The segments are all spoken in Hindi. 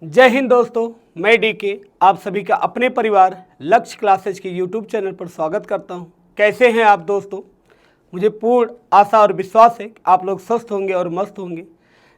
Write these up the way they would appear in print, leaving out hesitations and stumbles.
जय हिंद दोस्तों, मैं डीके आप सभी का अपने परिवार लक्ष्य क्लासेज के यूट्यूब चैनल पर स्वागत करता हूं। कैसे हैं आप दोस्तों? मुझे पूर्ण आशा और विश्वास है कि आप लोग स्वस्थ होंगे और मस्त होंगे।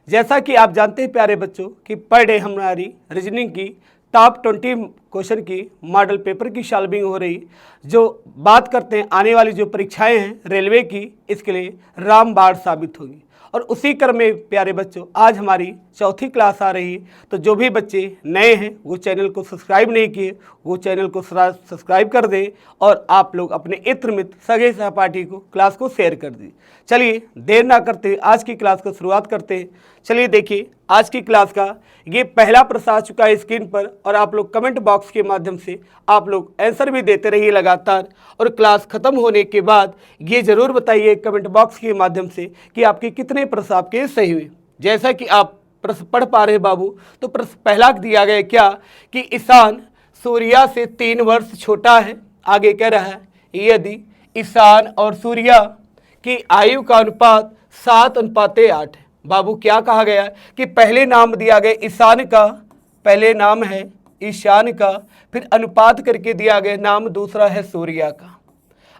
जैसा कि आप जानते हैं प्यारे बच्चों कि पर डे हमारी रीजनिंग की टॉप 20 क्वेश्चन की मॉडल पेपर की सॉल्विंग हो रही, जो बात करते हैं आने वाली जो परीक्षाएं हैं रेलवे की, इसके लिए रामबाण साबित होगी। और उसी क्रम में प्यारे बच्चों आज हमारी चौथी क्लास आ रही है, तो जो भी बच्चे नए हैं वो चैनल को सब्सक्राइब नहीं किए वो चैनल को सब्सक्राइब कर दें और आप लोग अपने इत्र मित्र सगे सहपाठी को क्लास को शेयर कर दें। चलिए देर ना करते आज की क्लास को शुरुआत करते हैं। चलिए देखिए आज की क्लास का ये पहला प्रश्न आ चुका है स्क्रीन पर, और आप लोग कमेंट बॉक्स के माध्यम से आप लोग आंसर भी देते रहिए लगातार। और क्लास खत्म होने के बाद ये जरूर बताइए कमेंट बॉक्स के माध्यम से कि आपके कितने प्रश्न आपके सही हुए। जैसा कि आप प्रश्न पढ़ पा रहे बाबू, तो प्रश्न पहला दिया गया क्या कि ईशान सूर्या से 3 वर्ष छोटा है। आगे कह रहा है यदि ईशान और सूर्या की आयु का अनुपात 7:8 है। बाबू क्या कहा गया कि पहले नाम दिया गया ईशान का, पहले नाम है ईशान का, फिर अनुपात करके दिया गया नाम दूसरा है सूर्या का।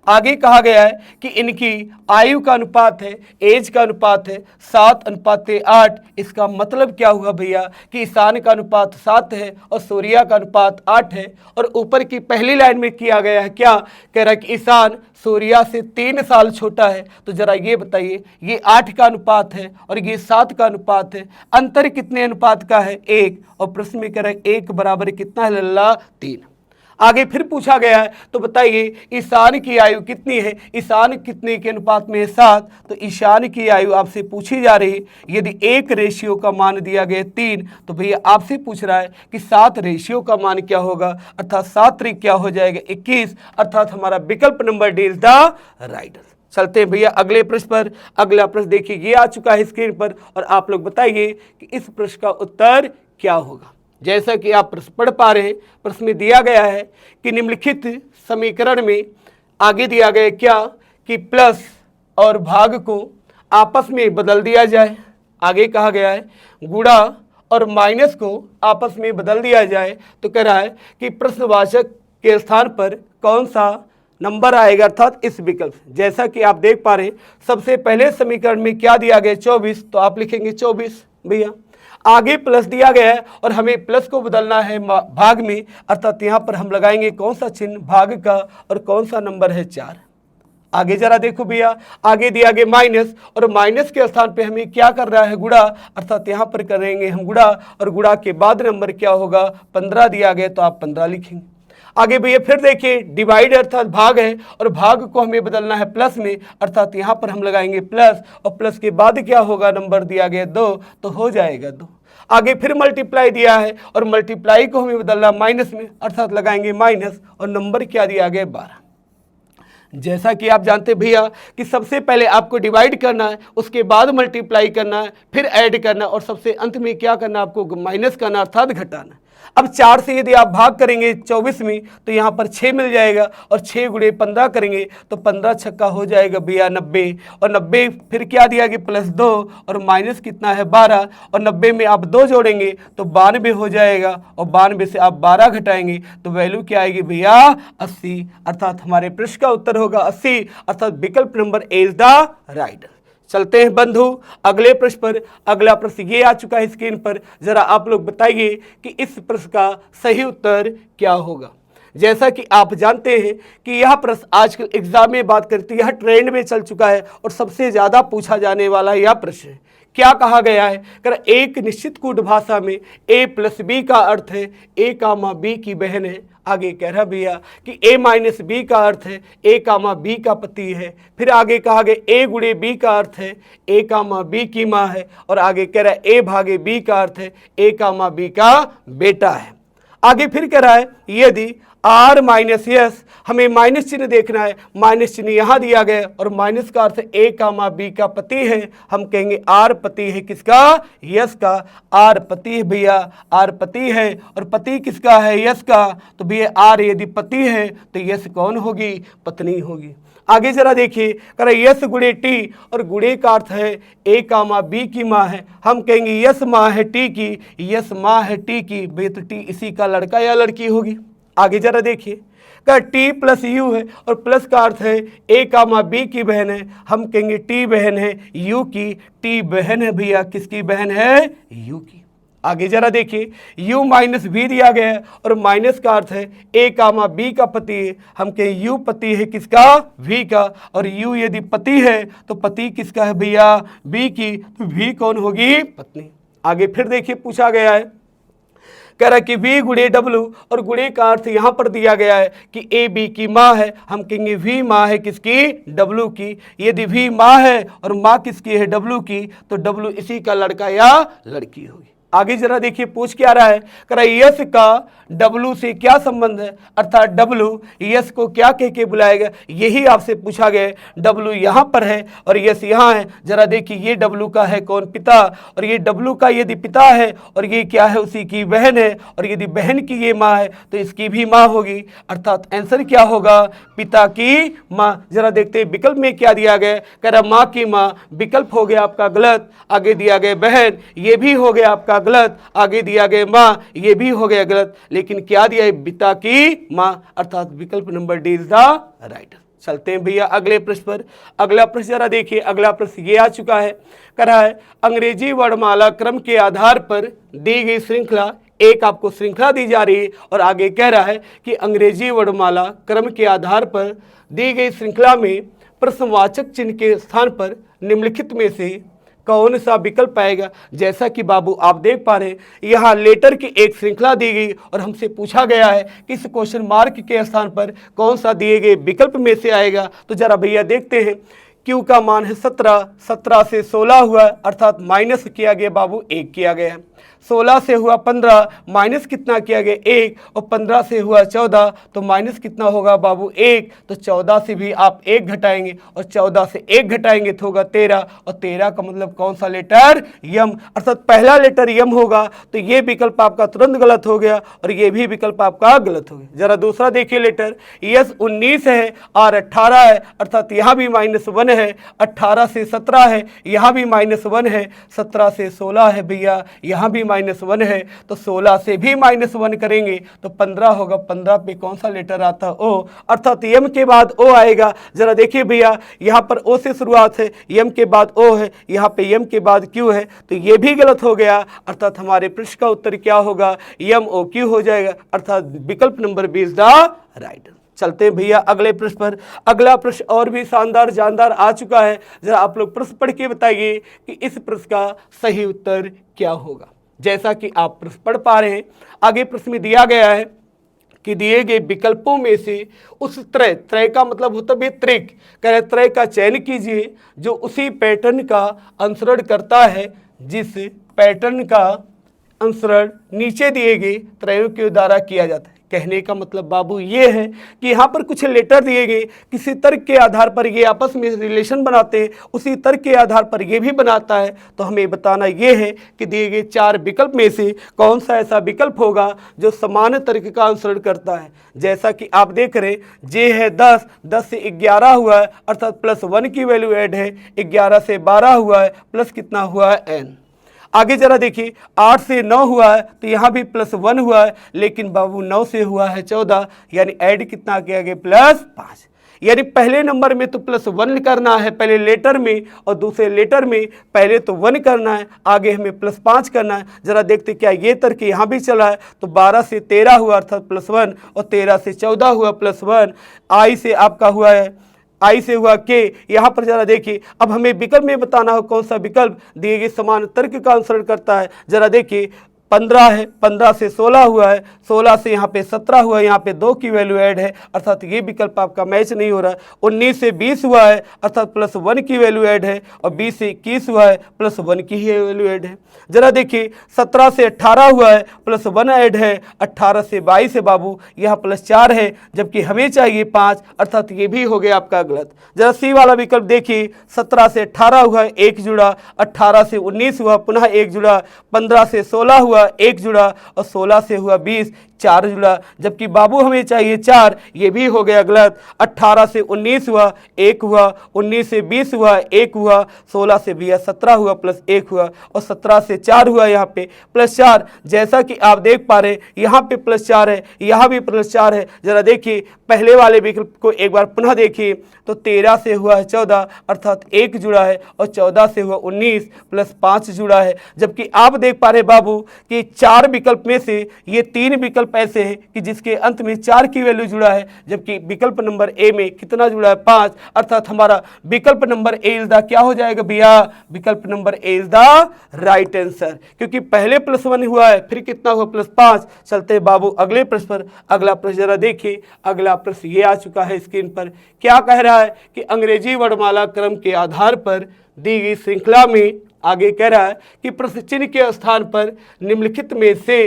आगे कहा गया है कि इनकी आयु का अनुपात है, एज का अनुपात है 7:8। इसका मतलब क्या हुआ भैया कि ईशान का अनुपात 7 है और सूर्या का अनुपात 8 है। और ऊपर की पहली लाइन में किया गया है क्या, कह रहा है कि ईशान सूर्या से 3 साल छोटा है। तो जरा ये बताइए, ये 8 का अनुपात है और ये 7 का अनुपात है, अंतर कितने अनुपात का है? 1। और प्रश्न में कह रहा है 1 बराबर कितना है लल्ला? 3। आगे फिर पूछा गया है तो बताइए ईशान की आयु कितनी है? ईशान कितने के अनुपात में है? 7। तो ईशान की आयु आपसे पूछी जा रही है। यदि 1 रेशियो का मान दिया गया 3, तो भैया आपसे पूछ रहा है कि 7 रेशियो का मान क्या होगा, अर्थात 7 3 क्या हो जाएगा? 21। अर्थात हमारा विकल्प number D is the right. चलते हैं भैया अगले प्रश्न पर। अगला प्रश्न देखिए ये आ चुका है स्क्रीन पर, और आप लोग बताइए कि इस प्रश्न का उत्तर क्या होगा। जैसा कि आप प्रश्न पढ़ पा रहे हैं, प्रश्न में दिया गया है कि निम्नलिखित समीकरण में आगे दिया गया क्या कि प्लस और भाग को आपस में बदल दिया जाए। आगे कहा गया है गुणा और माइनस को आपस में बदल दिया जाए। तो कह रहा है कि प्रश्नवाचक के स्थान पर कौन सा नंबर आएगा, अर्थात इस विकल्प। जैसा कि आप देख पा रहे हैं सबसे पहले समीकरण में क्या दिया गया 24, तो आप लिखेंगे 24 भैया। आगे प्लस दिया गया है और हमें प्लस को बदलना है भाग में, अर्थात यहाँ पर हम लगाएंगे कौन सा चिन्ह? भाग का। और कौन सा नंबर है? 4। आगे जरा देखो भैया, आगे दिया गया माइनस, और माइनस के स्थान पे हमें क्या कर रहा है? गुणा, अर्थात यहाँ पर करेंगे हम गुणा, और गुणा के बाद नंबर क्या होगा? 15 दिया गया, तो आप 15 लिखेंगे। आगे भैया फिर देखिए डिवाइड अर्थात भाग है, और भाग को हमें बदलना है प्लस में, अर्थात यहाँ पर हम लगाएंगे प्लस, और प्लस के बाद क्या होगा? नंबर दिया गया 2, तो हो जाएगा 2। आगे फिर मल्टीप्लाई दिया है और मल्टीप्लाई को हमें बदलना माइनस में, अर्थात लगाएंगे माइनस, और नंबर क्या दिया गया? 12। जैसा कि आप जानते भैया कि सबसे पहले आपको डिवाइड करना है, उसके बाद मल्टीप्लाई करना है, फिर ऐड करना, और सबसे अंत में क्या करना? आपको माइनस करना, अर्थात घटाना। अब 4 से यदि आप भाग करेंगे 24 में, तो यहाँ पर 6 मिल जाएगा, और 6 गुणे 15 करेंगे तो 15 छक्का हो जाएगा भैया 90। और 90 फिर क्या दिया गया? प्लस 2, और माइनस कितना है? 12। और 90 में आप 2 जोड़ेंगे तो 92 हो जाएगा, और 92 से आप 12 घटाएंगे तो वैल्यू क्या आएगी भैया? 80। अर्थात हमारे प्रश्न का उत्तर होगा 80, अर्थात विकल्प number A is the right. चलते हैं बंधु अगले प्रश्न पर। अगला प्रश्न ये आ चुका है स्क्रीन पर, जरा आप लोग बताइए कि इस प्रश्न का सही उत्तर क्या होगा। जैसा कि आप जानते हैं कि यह प्रश्न आजकल एग्जाम में बात करती है, यह ट्रेंड में चल चुका है और सबसे ज्यादा पूछा जाने वाला यह प्रश्न है। क्या कहा गया है? कर एक निश्चित कूट भाषा में a प्लस बी का अर्थ है a कामा बी की बहन है। आगे कह रहा भैया कि a माइनस बी का अर्थ है a कामा बी का पति है। फिर आगे कहा गया a गुणे बी का अर्थ है a कामा बी की माँ है। और आगे कह रहा है a भागे बी का अर्थ है a कामा बी का बेटा है। आगे फिर कह रहा है यदि आर माइनस यस, हमें माइनस चिन्ह देखना है, माइनस चिन्ह यहाँ दिया गया, और माइनस का अर्थ ए कामा बी का पति है। हम कहेंगे आर पति है किसका? यस का। आर पति है भैया, आर पति है, और पति किसका है? यस का। तो भैया आर यदि पति है तो यस कौन होगी? पत्नी होगी। आगे जरा देखिए, कह रहा यस गुणे टी, और गुणे का अर्थ है ए कामा बी की माँ है। हम कहेंगे यस माँ है टी की, यस माँ है टी की, बे तो टी इसी का लड़का या लड़की होगी। आगे जरा देखिए, का टी प्लस यू है, और प्लस का अर्थ है ए कामा बी की बहन है। हम कहेंगे टी बहन है यू की, टी बहन है भैया किसकी बहन है, यू की। आगे जरा देखिए, u माइनस वी दिया गया है, और माइनस का अर्थ है a कामा b का पति है। हम कहें u पति है किसका, v का, और u यदि पति है तो पति किसका है भैया, b की, तो v कौन होगी, पत्नी। आगे फिर देखिए पूछा गया है, कह रहा कि v गुणे w, और गुणे का अर्थ यहाँ पर दिया गया है कि a b की माँ है। हम कहेंगे v माँ है किसकी, w की। यदि v माँ है और माँ किसकी है, w की, तो w इसी का लड़का या लड़की होगी। आगे जरा देखिए पूछ क्या रहा है, कह रहा यस का W से क्या संबंध है, अर्थात W यस को क्या कह के बुलाएगा, यही आपसे पूछा गया। W यहाँ पर है और यस यहाँ है। जरा देखिए ये W का है कौन, पिता, और ये W का यदि पिता है और ये क्या है, उसी की बहन है, और यदि बहन की ये माँ है तो इसकी भी माँ होगी, अर्थात आंसर क्या होगा, पिता की माँ। जरा देखते हैं विकल्प में क्या दिया गया, कह रहा माँ की माँ, विकल्प हो गया आपका गलत। आगे दिया गया बहन, ये भी हो गया आपका गलत। आगे दिया गया माँ, ये भी हो गया गलत। लेकिन क्या दिया है, पिता की माँ, अर्थात विकल्प number D is the right. चलते हैं भैया अगले प्रश्न पर। अगला प्रश्न जरा देखिए, अगला प्रश्न ये आ चुका है, कह रहा है अंग्रेजी वर्णमाला क्रम के आधार पर दी गई श्रृंखला, एक आपको श्रृंखला दी जा रही है और आगे कह रहा है कि अंग्रेजी वर्णमाला क्रम के आधार पर दी गई श्रृंखला में प्रश्नवाचक चिन्ह के स्थान पर निम्नलिखित में से कौन सा विकल्प आएगा। जैसा कि बाबू आप देख पा रहे हैं, यहाँ लेटर की एक श्रृंखला दी गई और हमसे पूछा गया है कि इस क्वेश्चन मार्क के स्थान पर कौन सा दिए गए विकल्प में से आएगा। तो जरा भैया देखते हैं, Q का मान है 17, 17 से 16 हुआ अर्थात माइनस किया गया बाबू 1 किया गया। 16 से हुआ 15, माइनस कितना किया गया 1, और 15 से हुआ 14 तो माइनस कितना होगा बाबू 1। तो 14 से भी आप 1 घटाएंगे और 14 से 1 घटाएंगे तो होगा 13, और 13 का मतलब कौन सा लेटर, यम, अर्थात पहला लेटर यम होगा। तो ये विकल्प आपका तुरंत गलत हो गया और ये भी विकल्प आपका गलत हो गया। जरा दूसरा देखिए लेटर, यस 19 है और 18 है, अर्थात यहाँ भी -1 है। 18 से 17 है, यहाँ भी -1 है। 17 से 16 है भैया, यहाँ भी -1 है। तो 16 से भी -1 करेंगे तो 15 होगा। 15 पे कौन सा लेटर आता है, ओ, अर्थात यम के बाद ओ आएगा। जरा देखिए भैया, यहाँ पर ओ से शुरुआत है, यम के बाद ओ है, यहाँ पे यम के बाद क्यू है, तो ये भी गलत हो गया। अर्थात हमारे प्रश्न का उत्तर क्या होगा, यम ओ क्यू हो जाएगा, अर्थात विकल्प number B is the right. चलते हैं भैया अगले प्रश्न पर। अगला प्रश्न और भी शानदार जानदार आ चुका है। जरा आप लोग प्रश्न पढ़ के बताइए कि इस प्रश्न का सही उत्तर क्या होगा। जैसा कि आप प्रश्न पढ़ पा रहे हैं, आगे प्रश्न में दिया गया है कि दिए गए विकल्पों में से उस त्रय, त्रय का मतलब होता है त्रिक, कह रहे त्रय का चयन कीजिए जो उसी पैटर्न का अनुसरण करता है जिस पैटर्न का अनुसरण नीचे दिए गए त्रयों के द्वारा किया जाता है। कहने का मतलब बाबू ये है कि यहाँ पर कुछ लेटर दिए गए, किसी तर्क के आधार पर ये आपस में रिलेशन बनाते हैं, उसी तर्क के आधार पर ये भी बनाता है। तो हमें बताना ये है कि दिए गए 4 विकल्प में से कौन सा ऐसा विकल्प होगा जो समान तर्क का अनुसरण करता है। जैसा कि आप देख रहे हैं, जे है 10, 10 से 11 हुआ है, अर्थात +1 की वैल्यू ऐड है। 11 से 12 हुआ है, प्लस कितना हुआ है, n। आगे जरा देखिए, 8 से 9 हुआ है तो यहाँ भी +1 हुआ है, लेकिन बाबू 9 से हुआ है 14, यानी ऐड कितना किया गया, +5। यानी पहले नंबर में तो +1 करना है पहले लेटर में, और दूसरे लेटर में पहले तो 1 करना है, आगे हमें +5 करना है। जरा देखते क्या ये तर्क यहाँ भी चला है। तो 12 से 13 हुआ अर्थात +1, और 13 से 14 हुआ +1। आई से आपका हुआ है, आई से हुआ के। यहाँ पर जरा देखिए, अब हमें विकल्प में बताना हो कौन सा विकल्प दिए गए समान तर्क का अनुसरण करता है। जरा देखिए 15 है, 15 से 16 हुआ है, 16 से यहाँ पे 17 हुआ है, यहाँ पे 2 की वैल्यू ऐड है, अर्थात ये विकल्प आपका मैच नहीं हो रहा है। 19 से 20 हुआ है, अर्थात +1 की वैल्यू ऐड है, और 20 से 21 हुआ है, +1 की ही वैल्यू ऐड है। जरा देखिए 17 से 18 हुआ है, +1 ऐड है। 18 से 22 है बाबू, यहाँ +4 है, जबकि हमें चाहिए 5, अर्थात ये भी हो गया आपका गलत। जरा सी वाला विकल्प देखिए, 17 से 18 हुआ है, 1 जुड़ा। 18 से 19 हुआ, पुनः 1 जुड़ा। 15 से 16 हुआ, 1 जुड़ा, और 16 से हुआ 20, 4 जुड़ा, जबकि बाबू हमें चाहिए 4, ये भी हो गया गलत। 18 से 19 हुआ 1 हुआ, 19 से 20 हुआ 1 हुआ, 16 से भैया 17 हुआ प्लस 1 हुआ, और 17 से 4 हुआ यहाँ पे प्लस 4। जैसा कि आप देख पा रहे यहाँ पे प्लस 4 है, यहाँ भी प्लस 4 है। जरा देखिए पहले वाले विकल्प को एक बार पुनः देखिए तो 13 से हुआ है 14 अर्थात 1 जुड़ा है, और 14 से हुआ 19 प्लस 5 जुड़ा है। जबकि आप देख पा रहे बाबू कि 4 विकल्प में से ये 3 विकल्प ऐसे हैं कि जिसके अंत में 4 की वैल्यू जुड़ा है, जबकि विकल्प नंबर ए में कितना जुड़ा है 5, अर्थात हमारा विकल्प नंबर ए इज द क्या हो जाएगा भैया, विकल्प number A is the right answer, क्योंकि पहले +1 हुआ है फिर कितना हुआ +5। चलते हैं बाबू अगले प्रश्न पर। अगला प्रश्न जरा देखिए, अगला प्रश्न ये आ चुका है स्क्रीन पर। क्या कह रहा है कि अंग्रेजी वर्णमाला क्रम के आधार पर दी गई श्रृंखला में आगे कह रहा है कि प्रश्न चिन्ह के स्थान पर निम्नलिखित में से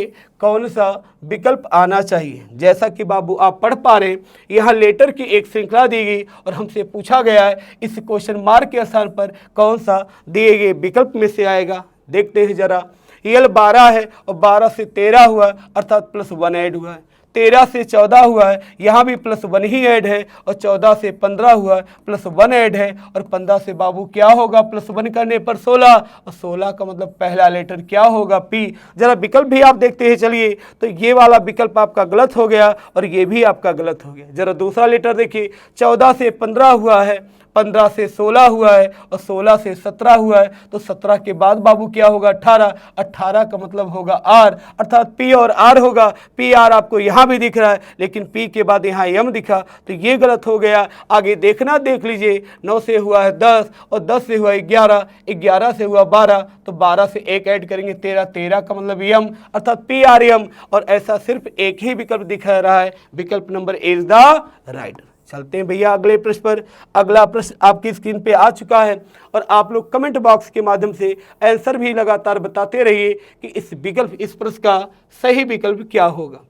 कौन सा विकल्प आना चाहिए। जैसा कि बाबू आप पढ़ पा रहे यहाँ लेटर की एक श्रृंखला दी गई और हमसे पूछा गया है इस क्वेश्चन मार्क के स्थान पर कौन सा दिए गए विकल्प में से आएगा। देखते हैं जरा। यल 12 है और 12 से 13 हुआ अर्थात +1 ऐड हुआ है। 13 से 14 हुआ है, यहाँ भी +1 ही ऐड है, और 14 से 15 हुआ है +1 ऐड है, और 15 से बाबू क्या होगा +1 करने पर 16, और 16 का मतलब पहला लेटर क्या होगा पी। जरा विकल्प भी आप देखते हैं चलिए, तो ये वाला विकल्प आपका गलत हो गया और ये भी आपका गलत हो गया। जरा दूसरा लेटर देखिए, 14 से 15 हुआ है, 15 से 16 हुआ है, और 16 से 17 हुआ है, तो 17 के बाद बाबू क्या होगा 18, 18 का मतलब होगा आर, अर्थात पी और आर होगा। पी आर आपको यहाँ भी दिख रहा है लेकिन पी के बाद यहाँ एम दिखा, तो ये गलत हो गया। आगे देखना देख लीजिए, 9 से हुआ है 10 और 10 से हुआ 11, 11 से हुआ 12, तो 12 से 1 ऐड करेंगे 13, 13 का मतलब एम अर्थात पी आर एम, और ऐसा सिर्फ एक ही विकल्प दिखा रहा है, विकल्प number A is the right. चलते हैं भैया अगले प्रश्न पर। अगला प्रश्न आपकी स्क्रीन पे आ चुका है और आप लोग कमेंट बॉक्स के माध्यम से आंसर भी लगातार बताते रहिए कि इस विकल्प इस प्रश्न का सही विकल्प क्या होगा।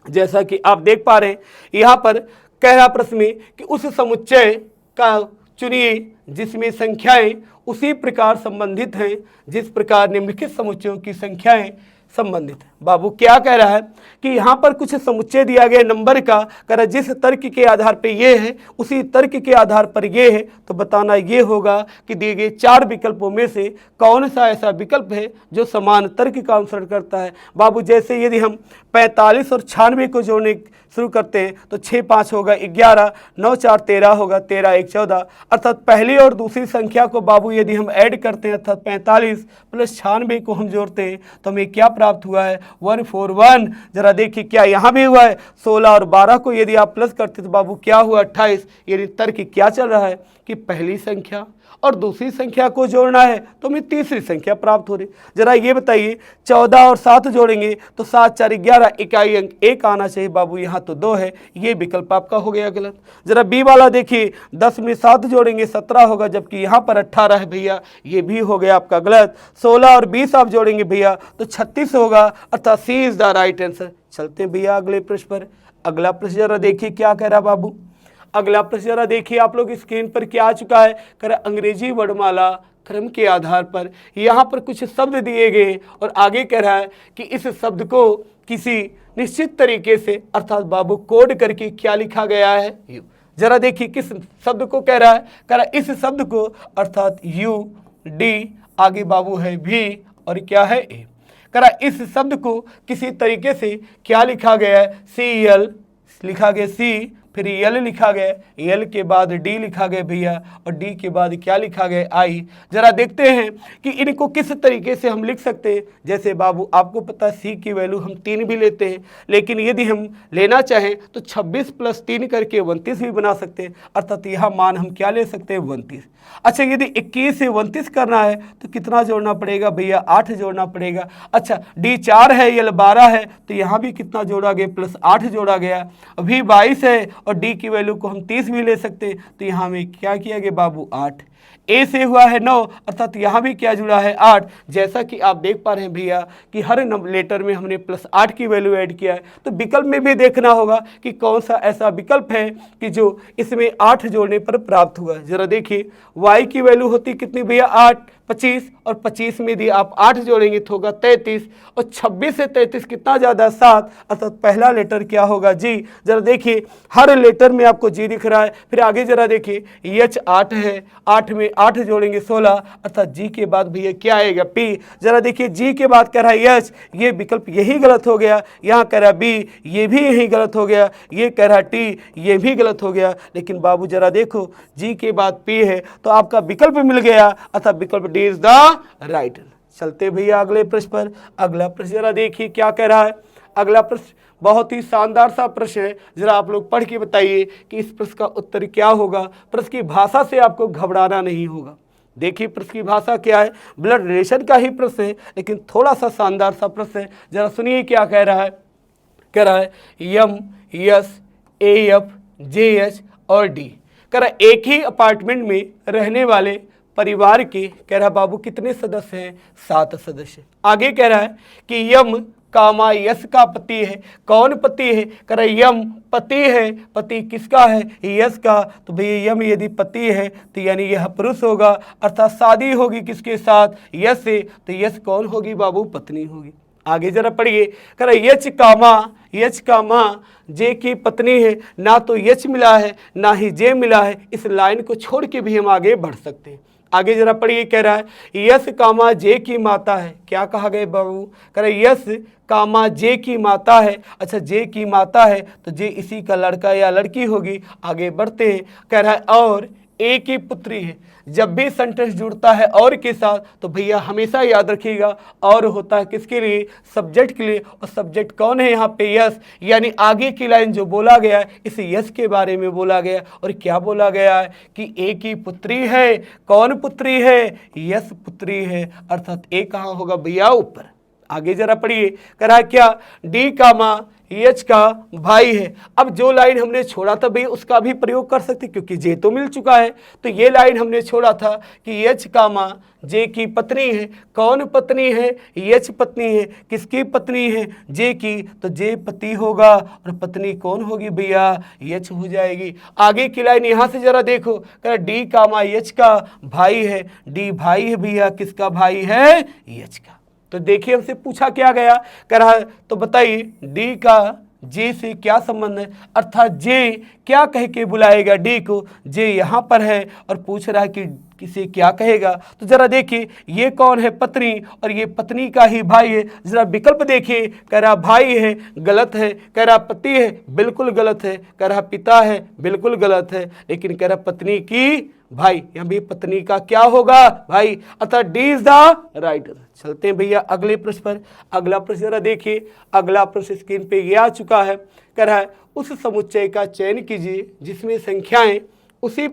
जैसा कि आप देख पा रहे हैं यहाँ पर कह रहा प्रश्न में कि उस समुच्चय का चुनिए जिसमें संख्याएं उसी प्रकार संबंधित हैं जिस प्रकार निम्नलिखित समुच्चयों की संख्याएं संबंधित है। बाबू क्या कह रहा है कि यहाँ पर कुछ समुच्चय दिया गया नंबर का, कह रहा जिस तर्क के आधार पे ये है उसी तर्क के आधार पर ये है, तो बताना ये होगा कि दिए गए 4 विकल्पों में से कौन सा ऐसा विकल्प है जो समान तर्क का अनुसरण करता है। बाबू जैसे यदि हम 45 और 96 को जोड़ने शुरू करते हैं तो 6 5 होगा 11, 9 4 13 होगा, 13 1 14, अर्थात पहली और दूसरी संख्या को बाबू यदि हम ऐड करते हैं अर्थात 45 प्लस 96 को हम जोड़ते हैं तो हमें क्या प्राप्त हुआ है 141। जरा देखिए क्या यहाँ भी हुआ है, 16 और 12 को यदि आप प्लस करते तो बाबू क्या हुआ 28। यानी तर्क क्या चल रहा है कि पहली संख्या और दूसरी संख्या को जोड़ना है तो हमें तीसरी संख्या प्राप्त हो रही। जरा ये बताइए 14 और 7 जोड़ेंगे तो 7 4 11, इकाई अंक 1 आना चाहिए बाबू, यहाँ तो 2 है, ये विकल्प आपका हो गया गलत। जरा बी वाला देखिए 10 में 7 जोड़ेंगे 17 होगा, जबकि यहाँ पर 18 है भैया, ये भी हो गया आपका गलत। 16 और 20 आप जोड़ेंगे भैया तो 36 होगा, अर्थात सी इज द राइट आंसर। चलते हैं भैया अगले प्रश्न पर। अगला प्रश्न जरा देखिए क्या कह रहा बाबू। अगला प्रश्न जरा देखिए आप लोग स्क्रीन पर क्या आ चुका है, कह रहा अंग्रेजी वर्णमाला क्रम के आधार पर यहाँ पर कुछ शब्द दिए गए और आगे कह रहा है कि इस शब्द को किसी निश्चित तरीके से अर्थात बाबू कोड करके क्या लिखा गया है यू। जरा देखिए किस शब्द को कह रहा है, कह रहा इस शब्द को अर्थात यू डी आगे बाबू है भी और क्या है ए, कह रहा इस शब्द को किसी तरीके से क्या लिखा गया है, सी एल लिखा गया, सी फिर यल लिखा गया, यल के बाद डी लिखा गया भैया, और डी के बाद क्या लिखा गया आई। जरा देखते हैं कि इनको किस तरीके से हम लिख सकते हैं। जैसे बाबू आपको पता है सी की वैल्यू हम 3 भी लेते हैं, लेकिन यदि हम लेना चाहें तो 26 + 3 करके 29 भी बना सकते हैं, अर्थात यह मान हम क्या ले सकते हैं 29। अच्छा यदि 21 से 29 करना है तो कितना जोड़ना पड़ेगा भैया 8 जोड़ना पड़ेगा। अच्छा डी 4 है, यल 12 है, तो यहाँ भी कितना जोड़ा गया +8 जोड़ा गया। अभी 22 है और डी की वैल्यू को हम 30 भी ले सकते हैं, तो यहाँ में क्या किया गया बाबू 8। ए से हुआ है 9 अर्थात यहाँ भी क्या जुड़ा है 8। जैसा कि आप देख पा रहे हैं भैया कि हर लेटर में हमने +8 की वैल्यू ऐड किया है, तो विकल्प में भी देखना होगा कि कौन सा ऐसा विकल्प है कि जो इसमें 8 जोड़ने पर प्राप्त हुआ। जरा देखिए y की वैल्यू होती कितनी भैया 8, 25 और 25 में यदि आप 8 जोड़ेंगे तो होगा 33 और 26 से 33 कितना ज़्यादा 7 अर्थात पहला लेटर क्या होगा जी। जरा देखिए हर लेटर में आपको जी दिख रहा है। फिर आगे जरा देखिए H 8 है, 8 में 8 जोड़ेंगे 16 अर्थात जी के बाद भैया क्या आएगा P। जरा देखिए जी के बाद कह रहा है H, ये विकल्प यही गलत हो गया। यहाँ कह रहा है B, ये भी यही गलत हो गया। ये कह रहा है T, ये भी गलत हो गया। लेकिन बाबू जरा देखो जी के बाद P है तो आपका विकल्प मिल गया अर्थात विकल्प डी इज द राइट। चलते भैया अगले प्रश्न पर। अगला प्रश्न जरा देखिए क्या कह रहा है। अगला प्रश्न बहुत ही शानदार सा प्रश्न है, जरा आप लोग पढ़ के बताइए कि इस प्रश्न का उत्तर क्या होगा। प्रश्न की भाषा से आपको घबराना नहीं होगा। देखिए प्रश्न की भाषा क्या है, ब्लड रिलेशन का ही प्रश्न है लेकिन थोड़ा सा शानदार सा प्रश्न है। जरा सुनिए क्या कह रहा है। कह रहा है M S A F J H और D। कह रहा है एक ही अपार्टमेंट में रहने वाले परिवार के कह रहा बाबू कितने सदस्य हैं, 7 सदस्य। आगे कह रहा है कि यम कामा यश का पति है। कौन पति है, कह रहा है यम पति है। पति किसका है, यश का। तो भैया यम यदि पति है तो यानी यह पुरुष होगा अर्थात शादी होगी किसके साथ, यश से। तो यश कौन होगी बाबू, पत्नी होगी। आगे जरा पढ़िए, कह रहा है यच कामा जे की पत्नी है। ना तो यच मिला है ना ही जे मिला है। इस लाइन को छोड़ के भी हम आगे बढ़ सकते हैं। आगे जरा पढ़िए, कह रहा है यस कामा जे की माता है। क्या कहा गया बाबू, कह रहा है यस कामा जे की माता है। अच्छा जे की माता है तो जे इसी का लड़का या लड़की होगी। आगे बढ़ते हैं, कह रहा है और ए की पुत्री है। जब भी सेंटेंस जुड़ता है और के साथ तो भैया हमेशा याद रखिएगा और होता है किसके लिए, सब्जेक्ट के लिए। और सब्जेक्ट कौन है यहाँ पे, यस। यानी आगे की लाइन जो बोला गया है इस यस के बारे में बोला गया। और क्या बोला गया है कि ए की पुत्री है। कौन पुत्री है, यस पुत्री है अर्थात ए कहाँ होगा भैया, ऊपर। आगे जरा पढ़िए, कह रहा है क्या डी कामा एच का भाई है। अब जो लाइन हमने छोड़ा था भैया उसका भी प्रयोग कर सकते क्योंकि जे तो मिल चुका है। तो ये लाइन हमने छोड़ा था कि एच कामा जे की पत्नी है। कौन पत्नी है, एच पत्नी है। किसकी पत्नी है, जे की। तो जे पति होगा और पत्नी कौन होगी भैया, एच हो जाएगी। आगे की लाइन यहाँ से जरा देखो, कह डी कामा एच का भाई है। डी भाई है भैया, किसका भाई है, एच का। तो देखिए हमसे पूछा क्या गया, कह रहा है तो बताइए डी का जे से क्या संबंध है। अर्थात जे क्या कह के बुलाएगा डी को, जे यहाँ पर है और पूछ रहा है कि किसे क्या कहेगा। तो जरा देखिए ये कौन है, पत्नी, और ये पत्नी का ही भाई है। जरा विकल्प देखिए, कह रहा भाई है, गलत है। कह रहा पति है, बिल्कुल गलत है। कह रहा पिता है, बिल्कुल गलत है। लेकिन कह रहा पत्नी की भाई, यहाँ भी पत्नी का क्या होगा, भाई। अर्थात डी इज द राइट। चलते हैं भैया अगले प्रश्न पर। अगला प्रश्न जरा देखिए। अगला प्रश्न स्क्रीन पे ये आ चुका है। कह रहा है उस समुच्चय का चयन कीजिए जिसमें संख्याएं उसी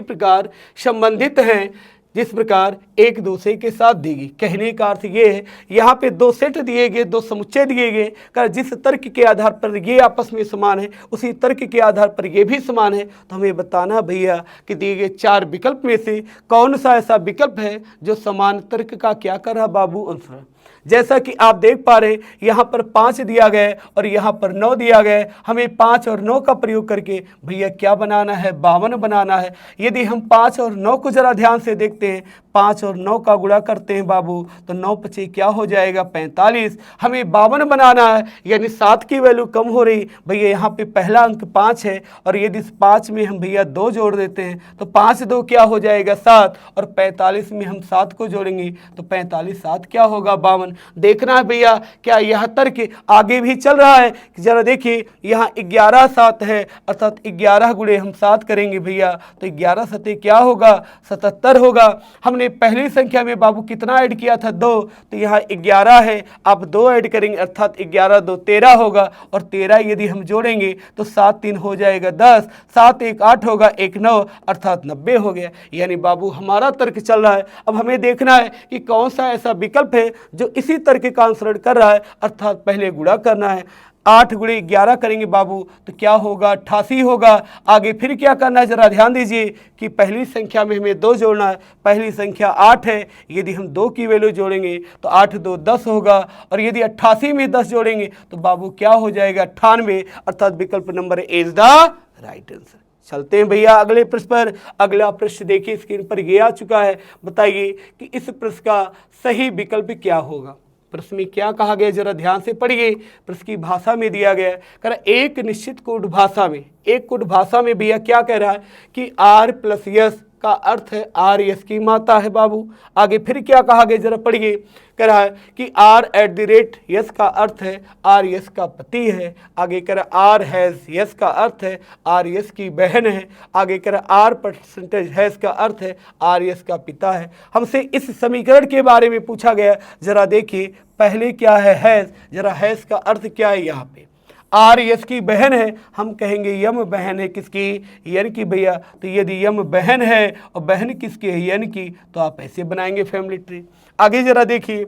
प्रकार संबंधित हैं जिस प्रकार एक दूसरे के साथ दी गई। कहने का अर्थ ये है यहाँ पे 2 सेट दिए गए, 2 समुच्चय दिए गए। कर जिस तर्क के आधार पर ये आपस में समान है उसी तर्क के आधार पर ये भी समान है। तो हमें बताना भैया कि दिए गए 4 विकल्प में से कौन सा ऐसा विकल्प है जो समान तर्क का क्या कर रहा बाबू, अनुसरण। जैसा कि आप देख पा रहे यहाँ पर 5 दिया गया है और यहाँ पर 9 दिया गया है। हमें 5 और 9 का प्रयोग करके भैया क्या बनाना है, 52 बनाना है। यदि हम 5 और 9 को जरा ध्यान से देखते हैं, 5 और 9 का गुणा करते हैं बाबू तो 9 पचे क्या हो जाएगा, 45। हमें 52 बनाना है यानी 7 की वैल्यू कम हो रही भैया। यहाँ पे पहला अंक 5 है और यदि इस 5 में हम भैया 2 जोड़ देते हैं तो 5 2 क्या हो जाएगा, 7। और 45 में हम 7 को जोड़ेंगे तो 45 7 क्या होगा, 52। देखना है भैया क्या यह तर्क आगे भी चल रहा है। जरा देखिए यहाँ 11 7 है अर्थात 11 गुणे हम 7 करेंगे भैया तो 11 7 क्या होगा, 77 होगा। हमने पहली संख्या में बाबू कितना ऐड किया था, 2। तो यहाँ 11 है, आप 2 ऐड करेंगे अर्थात 11 2 13 होगा। और 13 यदि हम जोड़ेंगे तो 7 3 हो जाएगा 10, 7 1 8 होगा, 1 9 अर्थात 90 हो गया। यानी बाबू हमारा तर्क चल रहा है। अब हमें देखना है कि कौन सा ऐसा विकल्प है जो इसी तरीके का अनुसरण कर रहा है, अर्थात पहले गुणा करना है। 8 गुणे 11 करेंगे बाबू तो क्या होगा, 88 होगा। आगे फिर क्या करना है, जरा ध्यान दीजिए कि पहली संख्या में हमें 2 जोड़ना है। पहली संख्या 8 है, यदि हम 2 की वैल्यू जोड़ेंगे तो 8 2 10 होगा, और यदि 88 में 10 जोड़ेंगे तो बाबू क्या हो जाएगा, 98, अर्थात विकल्प number is the right answer. चलते हैं भैया अगले प्रश्न पर। अगला प्रश्न देखिए स्क्रीन पर ये आ चुका है। बताइए कि इस प्रश्न का सही विकल्प क्या होगा। प्रश्न में क्या कहा गया, जरा ध्यान से पढ़िए। प्रश्न की भाषा में दिया गया है, कह रहा एक निश्चित कोड भाषा में, एक कोड भाषा में भैया क्या कह रहा है कि आर प्लस यस का अर्थ है आर यस की माता है बाबू। आगे फिर क्या कहा गया, जरा पढ़िए। कह रहा है कि are at the rate yes का अर्थ है आर यस का पति है। आगे कह रहा आर हैज़ यस का अर्थ है आर यस की बहन है। आगे कह रहा आर परसेंटेज हैज़ का अर्थ है आर यस का पिता है। हमसे इस समीकरण के बारे में पूछा गया, जरा देखिए पहले क्या है हैज़, जरा हैज़ का अर्थ क्या है। यहाँ पे आर यस की बहन है, हम कहेंगे यम बहन है किसकी, यन की भैया। तो यदि यम बहन है और बहन किसकी है, यन की, तो आप ऐसे बनाएंगे फैमिली ट्री। आगे जरा देखिए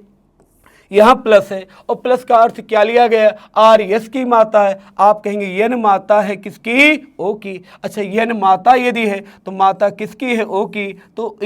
यहाँ प्लस है और प्लस का अर्थ क्या लिया गया, आर यस की माता है, आप कहेंगे यन माता है किसकी, ओ की। अच्छा यन माता यदि है तो माता किसकी है, ओ की, तो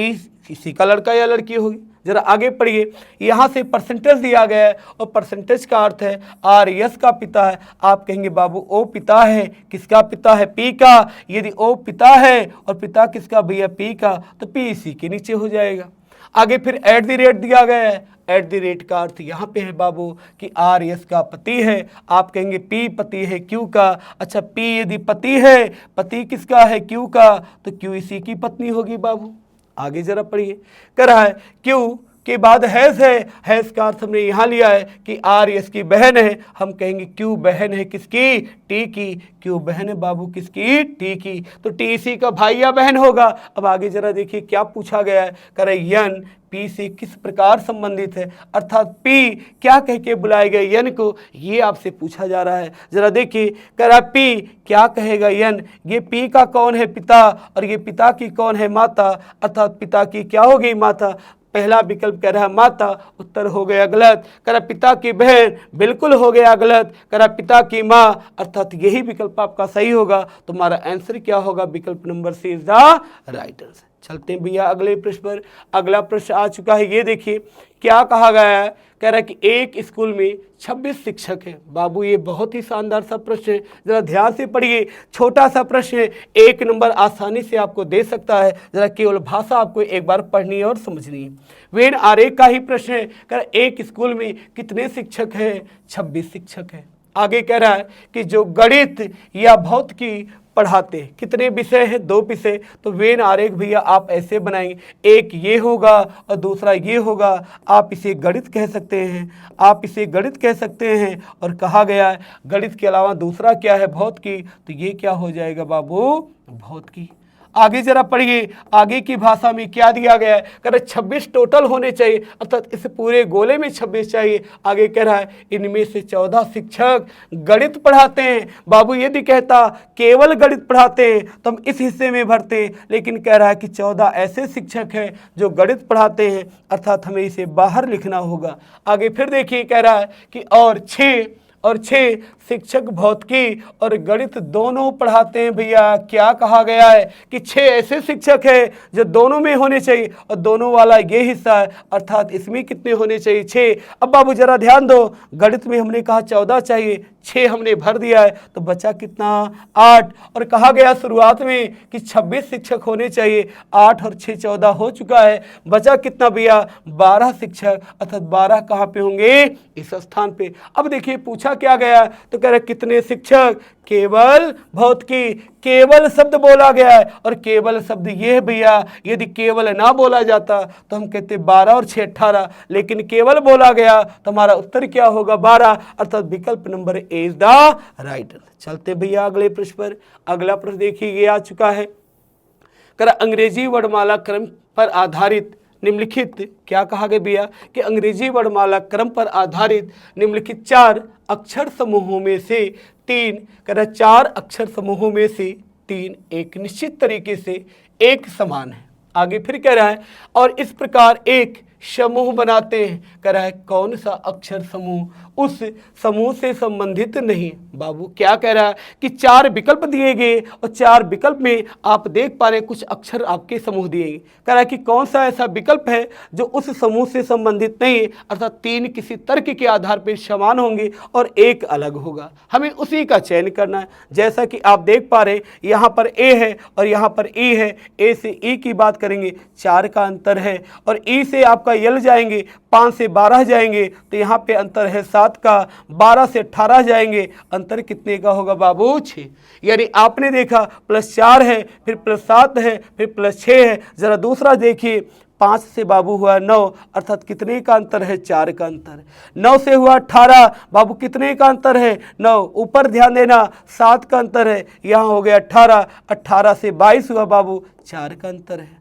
इसी का लड़का या लड़की होगी। जरा आगे पढ़िए, यहाँ से परसेंटेज दिया गया है और परसेंटेज का अर्थ है आर यस का पिता है, आप कहेंगे बाबू ओ पिता है, किसका पिता है, पी का। यदि ओ पिता है और पिता किसका भैया, पी का, तो पी इसी के नीचे हो जाएगा। आगे फिर एट द रेट दिया गया है, एट द रेट का अर्थ यहाँ पे है बाबू कि आर यस का पति है, आप कहेंगे पी पति है क्यू का। अच्छा पी यदि पति है, पति किसका है, क्यू का, तो क्यू इसी की पत्नी होगी बाबू। आगे जरा पढ़िए, कह रहा है क्यू के बाद हैज़ है, हैज़ का अर्थ हमने यहाँ लिया है कि आर यस की बहन है, हम कहेंगे क्यू बहन है किसकी, टी की। क्यू बहन है बाबू किसकी, टी की, तो टी इसी का भाई या बहन होगा। अब आगे जरा देखिए क्या पूछा गया है, कह रहे यन पी से किस प्रकार संबंधित है, अर्थात पी क्या कह के बुलाए गए यन को, ये आपसे पूछा जा रहा है। जरा देखिए कह रहा पी क्या कहेगा यन, ये पी का कौन है, पिता, और ये पिता की कौन है, माता, अर्थात पिता की क्या हो गई, माता। पहला विकल्प कह रहा है माता, उत्तर हो गया गलत। कह रहा पिता की बहन, बिल्कुल हो गया गलत। कह रहा पिता की माँ, अर्थात यही विकल्प आपका सही होगा। तुम्हारा आंसर क्या होगा, विकल्प number C is the right answer. चलते हैं भैया अगले प्रश्न पर। अगला प्रश्न आ चुका है, ये देखिए क्या कहा गया है। कह रहा है कि एक स्कूल में 26 शिक्षक हैं बाबू। ये बहुत ही शानदार सा प्रश्न है, जरा ध्यान से पढ़िए। छोटा सा प्रश्न है, 1 नंबर आसानी से आपको दे सकता है, जरा केवल भाषा आपको एक बार पढ़नी है और समझनी है। वेन आरेख का ही प्रश्न है। कह रहा है एक स्कूल में कितने शिक्षक हैं, 26 शिक्षक हैं। आगे कह रहा है कि जो गणित या भौतिकी पढ़ाते हैं, कितने विषय हैं, 2 विषय। तो वेन आरेख भैया आप ऐसे बनाएंगे, एक ये होगा और दूसरा ये होगा। आप इसे गणित कह सकते हैं, आप इसे गणित कह सकते हैं। और कहा गया है गणित के अलावा दूसरा क्या है, भौतिकी, तो ये क्या हो जाएगा बाबू, भौतिकी। आगे जरा पढ़िए, आगे की भाषा में क्या दिया गया है। कह रहा है 26 टोटल होने चाहिए, अर्थात इस पूरे गोले में 26 चाहिए। आगे कह रहा है इनमें से 14 शिक्षक गणित पढ़ाते हैं बाबू। यदि कहता केवल गणित पढ़ाते हैं तो हम इस हिस्से में भरते हैं, लेकिन कह रहा है कि 14 ऐसे शिक्षक हैं जो गणित पढ़ाते हैं, अर्थात हमें इसे बाहर लिखना होगा। आगे फिर देखिए कह रहा है कि और 6 शिक्षक भौतिकी और गणित दोनों पढ़ाते हैं भैया। क्या कहा गया है कि 6 ऐसे शिक्षक हैं जो दोनों में होने चाहिए, और दोनों वाला ये हिस्सा है, अर्थात इसमें कितने होने चाहिए, 6। अब बाबू जरा ध्यान दो, गणित में हमने कहा 14 चाहिए, 6 हमने भर दिया है, तो बचा कितना, 8। और कहा गया शुरुआत में कि 26 शिक्षक होने चाहिए, 8 और 6 14 हो चुका है। बचा कितना भैया, 12 शिक्षक, अर्थात 12 कहाँ पे होंगे, इस स्थान पे। अब देखिए पूछा क्या गया, तो कह रहे कितने शिक्षक, केवल भौतिकी, केवल शब्द बोला गया है, और केवल शब्द ये है भैया। यदि केवल ना बोला जाता तो हम कहते 12 और 6 18, लेकिन केवल बोला गया तो हमारा उत्तर क्या होगा, 12, अर्थात विकल्प number A is the right. चलते भैया अगले प्रश्न पर। अगला प्रश्न देखिए ये आ चुका है। कर अंग्रेजी वर्णमाला क्रम पर आधारित निम्नलिखित, क्या कहा गया भैया कि अंग्रेजी वर्णमाला क्रम पर आधारित निम्नलिखित 4 अक्षर समूहों में से 3, कह रहा 4 अक्षर समूहों में से 3 एक निश्चित तरीके से एक समान है। आगे फिर कह रहा है और इस प्रकार एक समूह बनाते हैं। कह रहा है कौन सा अक्षर समूह उस समूह से संबंधित नहीं। बाबू क्या कह रहा है कि 4 विकल्प दिए गए और 4 विकल्प में आप देख पा रहे कुछ अक्षर आपके समूह दिए गए। कह रहा है कि कौन सा ऐसा विकल्प है जो उस समूह से संबंधित नहीं है, अर्थात 3 किसी तर्क के आधार पर समान होंगे और एक अलग होगा। हमें उसी का चयन करना है। जैसा कि आप देख पा रहे यहाँ पर ए है और यहाँ पर ई है। ए से ई की बात करेंगे 4 का अंतर है और ई से आपका यल जाएंगे 5 से 12 जाएंगे तो यहाँ पे अंतर है 7 का। 12 से 18 जाएंगे अंतर कितने का होगा बाबू 6। यानी आपने देखा +4 है, फिर +7 है, फिर +6 है। जरा दूसरा देखिए 5 से बाबू हुआ 9, अर्थात कितने का अंतर है 4 का अंतर। 9 से हुआ 18, बाबू कितने का अंतर है 9। ऊपर ध्यान देना 7 का अंतर है, यहाँ हो गया 18। 18 से 22 हुआ बाबू 4 का अंतर है।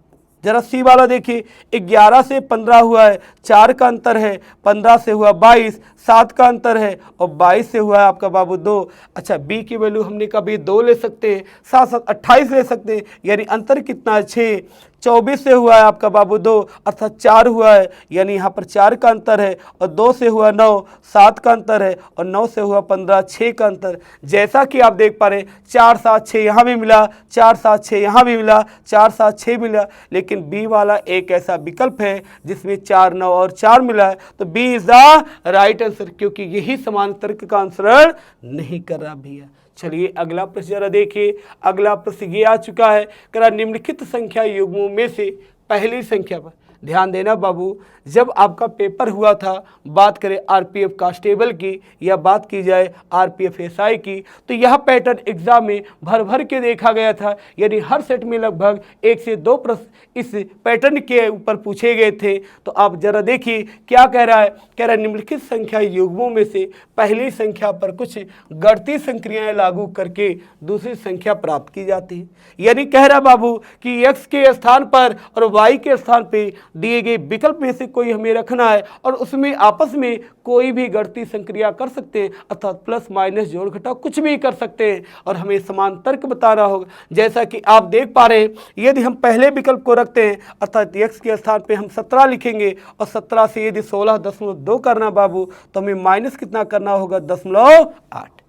जरा सी वाला देखिए 11 से 15 हुआ है 4 का अंतर है। 15 से हुआ 22 7 का अंतर है और 22 से हुआ है आपका बाबू 2। अच्छा बी की वैल्यू हमने कभी 2 ले सकते हैं, साथ साथ 28 ले सकते हैं, यानी अंतर कितना है 6। 24 से हुआ है आपका बाबू 2, अर्थात 4 हुआ है, यानी यहाँ पर 4 का अंतर है। और 2 से हुआ 9 7 का अंतर है और 9 से हुआ 15 6 का अंतर। जैसा कि आप देख पा रहे 4 7 6 यहाँ भी मिला, 4 7 6 यहाँ भी मिला, 4 7 6 मिला, लेकिन बी वाला एक ऐसा विकल्प है जिसमें 4 9 और 4 मिला है, तो B is the right answer, क्योंकि यही समान तर्क का आंसर नहीं कर रहा भैया। चलिए अगला प्रश्न जरा देखिए। अगला प्रश्न ये आ चुका है, करा निम्नलिखित संख्या युग्मों में से पहली संख्या पर ध्यान देना बाबू। जब आपका पेपर हुआ था, बात करें आरपीएफ कांस्टेबल की या बात की जाए आरपीएफ एसआई की, तो यह पैटर्न एग्जाम में भर भर के देखा गया था। यानी हर सेट में लगभग 1 से 2 प्रश्न इस पैटर्न के ऊपर पूछे गए थे। तो आप जरा देखिए क्या कह रहा है, कह रहा है निम्नलिखित संख्या युग्मों में से पहली संख्या पर कुछ गणितीय संक्रियाएं लागू करके दूसरी संख्या प्राप्त की जाती है। यानी कह रहा बाबू कि x के स्थान पर और y के स्थान पर दिए गए विकल्प में से कोई हमें रखना है और उसमें आपस में कोई भी गणितीय संक्रिया कर सकते हैं, अर्थात प्लस माइनस जोड़ घटाव कुछ भी कर सकते हैं और हमें समान तर्क बताना होगा। जैसा कि आप देख पा रहे हैं, यदि हम पहले विकल्प को रखते हैं अर्थात x के स्थान पे हम 17 लिखेंगे और 17 से यदि 16.2 करना बाबू तो हमें माइनस कितना करना होगा 0.8।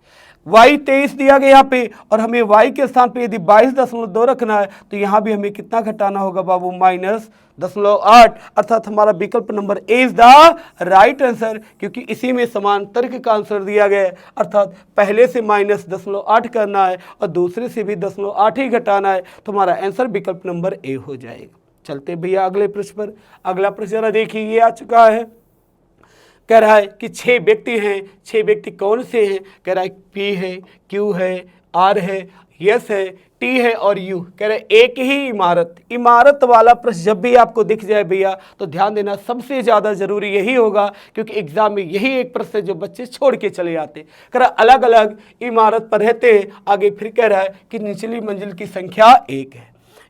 y 23 दिया गया यहाँ पे और हमें y के स्थान पे यदि 22.2 रखना है तो यहाँ भी हमें कितना घटाना होगा बाबू -0.8, अर्थात हमारा विकल्प number A is the right answer, क्योंकि इसी में समान तर्क का आंसर दिया गया है। अर्थात पहले से -0.8 करना है और दूसरे से भी 0.8 ही घटाना है, तो हमारा आंसर विकल्प नंबर ए हो जाएगा। चलते भैया अगले प्रश्न पर। अगला प्रश्न जरा देखिए, ये आ चुका है, कह रहा है कि 6 व्यक्ति हैं। 6 व्यक्ति कौन से हैं? कह रहा है पी है, क्यू है, आर है, यस है, टी है और यू। कह रहे एक ही इमारत वाला प्रश्न जब भी आपको दिख जाए भैया तो ध्यान देना सबसे ज़्यादा जरूरी यही होगा, क्योंकि एग्जाम में यही एक प्रश्न है जो बच्चे छोड़ के चले जाते। कह रहा अलग अलग इमारत पर रहते हैं। आगे फिर कह रहा है कि निचली मंजिल की संख्या 1 है।